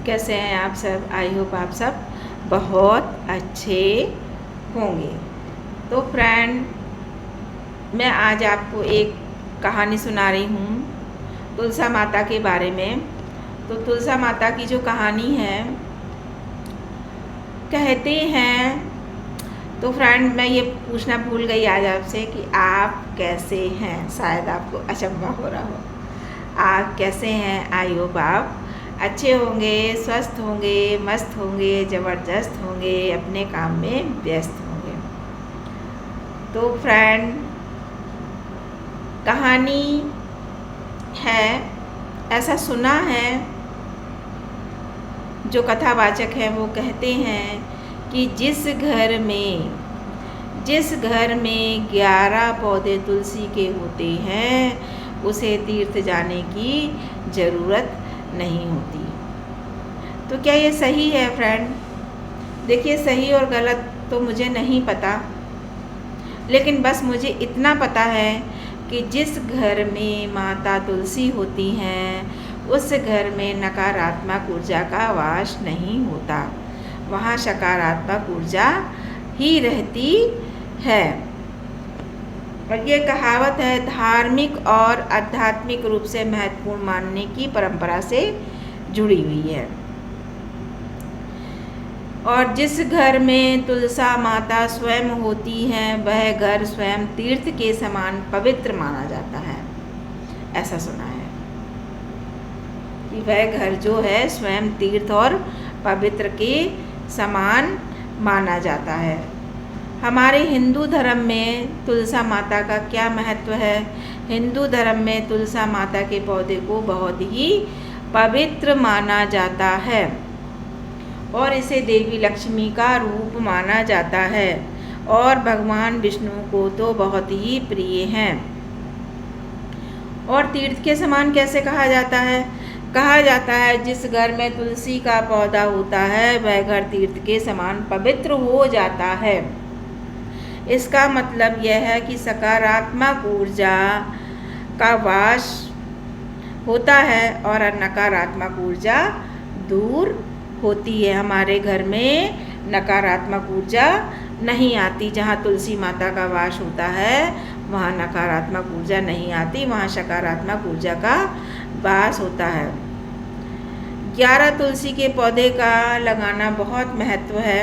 कैसे हैं आप सब। आई होप आप सब बहुत अच्छे होंगे। तो फ्रेंड, मैं आज आपको एक कहानी सुना रही हूँ तुलसा माता के बारे में। तो तुलसा माता की जो कहानी है, कहते हैं, तो फ्रेंड मैं ये पूछना भूल गई आज आपसे कि आप कैसे हैं। शायद आपको अचंभा हो रहा हो, आप कैसे हैं। आई होप आप अच्छे होंगे, स्वस्थ होंगे, मस्त होंगे, ज़बरदस्त होंगे, अपने काम में व्यस्त होंगे। तो फ्रेंड, कहानी है, ऐसा सुना है, जो कथावाचक हैं वो कहते हैं कि जिस घर में 11 पौधे तुलसी के होते हैं उसे तीर्थ जाने की ज़रूरत नहीं होती। तो क्या ये सही है फ्रेंड? देखिए, सही और गलत तो मुझे नहीं पता, लेकिन बस मुझे इतना पता है कि जिस घर में माता तुलसी होती हैं उस घर में नकारात्मक ऊर्जा का वास नहीं होता, वहाँ सकारात्मक ऊर्जा ही रहती है। और ये कहावत है धार्मिक और आध्यात्मिक रूप से महत्वपूर्ण मानने की परंपरा से जुड़ी हुई है। और जिस घर में तुलसा माता स्वयं होती हैं वह घर स्वयं तीर्थ के समान पवित्र माना जाता है। ऐसा सुना है कि वह घर जो है स्वयं तीर्थ और पवित्र के समान माना जाता है। हमारे हिंदू धर्म में तुलसा माता का क्या महत्व है? हिंदू धर्म में तुलसा माता के पौधे को बहुत ही पवित्र माना जाता है और इसे देवी लक्ष्मी का रूप माना जाता है और भगवान विष्णु को तो बहुत ही प्रिय हैं। और तीर्थ के समान कैसे कहा जाता है? कहा जाता है जिस घर में तुलसी का पौधा होता है वह घर तीर्थ के समान पवित्र हो जाता है। इसका मतलब यह है कि सकारात्मक ऊर्जा का वास होता है और नकारात्मक ऊर्जा दूर होती है। हमारे घर में नकारात्मक ऊर्जा नहीं आती। जहाँ तुलसी माता का वास होता है वहाँ नकारात्मक ऊर्जा नहीं आती, वहाँ सकारात्मक ऊर्जा का वास होता है। 11 तुलसी के पौधे का लगाना बहुत महत्व है।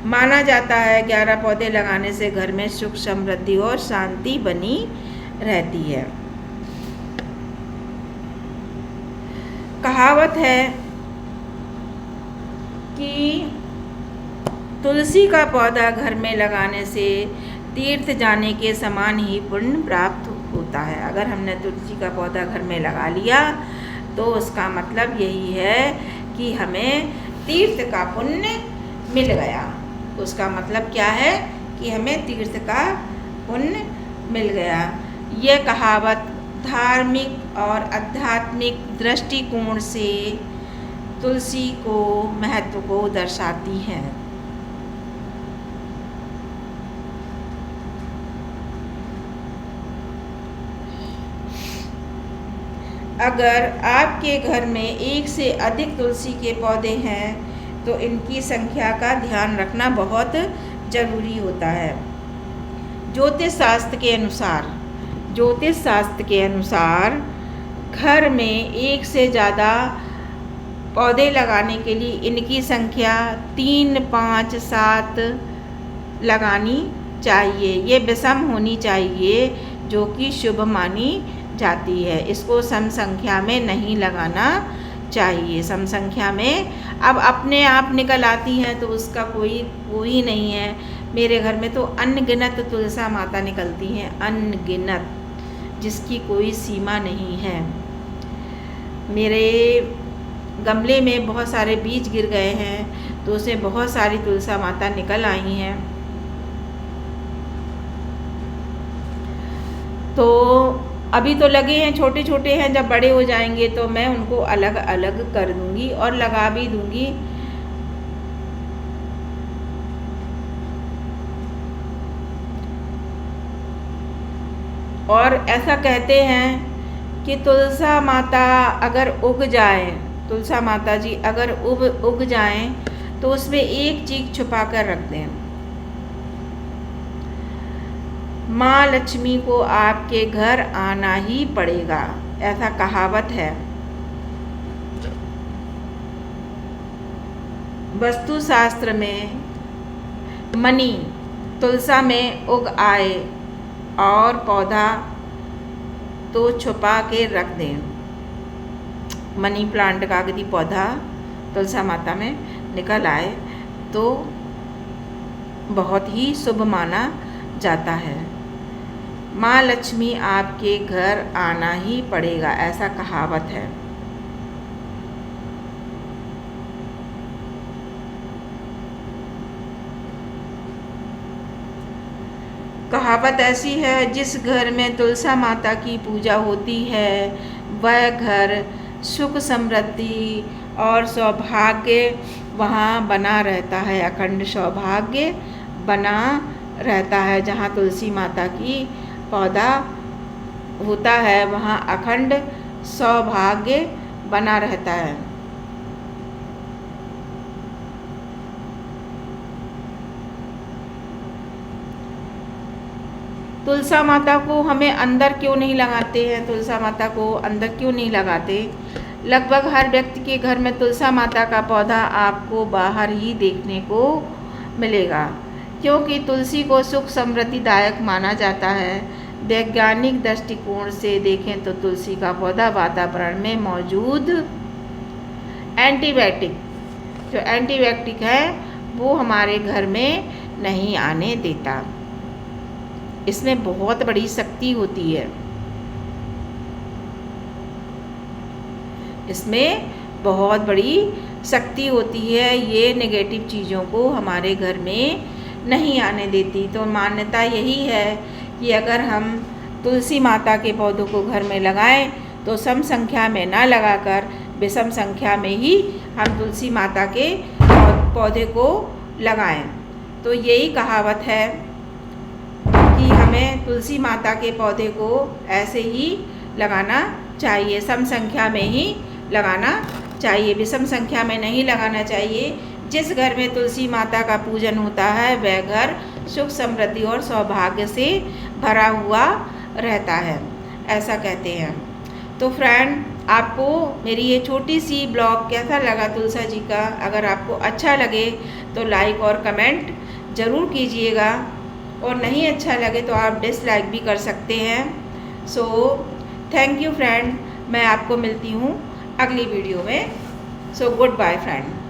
माना जाता है 11 पौधे लगाने से घर में सुख, समृद्धि और शांति बनी रहती है। कहावत है कि तुलसी का पौधा घर में लगाने से तीर्थ जाने के समान ही पुण्य प्राप्त होता है। अगर हमने तुलसी का पौधा घर में लगा लिया तो उसका मतलब यही है कि हमें तीर्थ का पुण्य मिल गया। उसका मतलब क्या है कि हमें तीर्थ का पुण्य मिल गया। यह कहावत धार्मिक और आध्यात्मिक दृष्टिकोण से तुलसी को महत्व को दर्शाती है। अगर आपके घर में एक से अधिक तुलसी के पौधे हैं तो इनकी संख्या का ध्यान रखना बहुत ज़रूरी होता है। ज्योतिष शास्त्र के अनुसार घर में एक से ज़्यादा पौधे लगाने के लिए इनकी संख्या 3, 5, 7 लगानी चाहिए। ये विषम होनी चाहिए जो कि शुभ मानी जाती है। इसको सम संख्या में नहीं लगाना चाहिए। सम संख्या में अब अपने आप निकल आती हैं तो उसका कोई नहीं है। मेरे घर में तो अनगिनत तुलसा माता निकलती हैं, अनगिनत, जिसकी कोई सीमा नहीं है। मेरे गमले में बहुत सारे बीज गिर गए हैं तो उसमें बहुत सारी तुलसा माता निकल आई हैं। तो अभी तो लगे हैं, छोटे छोटे हैं, जब बड़े हो जाएंगे तो मैं उनको अलग अलग कर दूंगी और लगा भी दूंगी। और ऐसा कहते हैं कि तुलसा माता अगर उग जाए तुलसा माता जी अगर उग जाएं तो उसमें एक चीख छुपा कर रख दें। माँ लक्ष्मी को आपके घर आना ही पड़ेगा, ऐसा कहावत है। वास्तुशास्त्र में मनी तुलसा में उग आए और पौधा तो छुपा के रख दें। मनी प्लांट का यदि पौधा तुलसा माता में निकल आए तो बहुत ही शुभ माना जाता है। माँ लक्ष्मी आपके घर आना ही पड़ेगा, ऐसा कहावत है। कहावत ऐसी है, जिस घर में तुलसा माता की पूजा होती है वह घर सुख समृद्धि और सौभाग्य वहाँ बना रहता है। अखंड सौभाग्य बना रहता है। जहाँ तुलसी माता की पौधा होता है वहाँ अखंड सौभाग्य बना रहता है। तुलसा माता को हमें अंदर क्यों नहीं लगाते हैं? तुलसा माता को अंदर क्यों नहीं लगाते? लगभग हर व्यक्ति के घर में तुलसा माता का पौधा आपको बाहर ही देखने को मिलेगा, क्योंकि तुलसी को सुख समृद्धिदायक माना जाता है। वैज्ञानिक दृष्टिकोण से देखें तो तुलसी का पौधा वातावरण में मौजूद जो एंटीबायोटिक है वो हमारे घर में नहीं आने देता। इसमें बहुत बड़ी शक्ति होती है। इसमें बहुत बड़ी शक्ति होती है। ये नेगेटिव चीज़ों को हमारे घर में नहीं आने देती। तो मान्यता यही है कि अगर हम तुलसी माता के पौधों को घर में लगाएं तो सम संख्या में ना लगाकर विषम संख्या में ही हम तुलसी माता के पौधे को लगाएं। तो यही कहावत है कि हमें तुलसी माता के पौधे को ऐसे ही लगाना चाहिए, सम संख्या में ही लगाना चाहिए, विषम संख्या में नहीं लगाना चाहिए। जिस घर में तुलसी माता का पूजन होता है वह घर सुख समृद्धि और सौभाग्य से भरा हुआ रहता है, ऐसा कहते हैं। तो फ्रेंड, आपको मेरी ये छोटी सी ब्लॉग कैसा लगा तुलसा जी का? अगर आपको अच्छा लगे तो लाइक और कमेंट ज़रूर कीजिएगा, और नहीं अच्छा लगे तो आप डिसलाइक भी कर सकते हैं। So thank you friend. मैं आपको मिलती हूँ अगली वीडियो में। So good bye friend.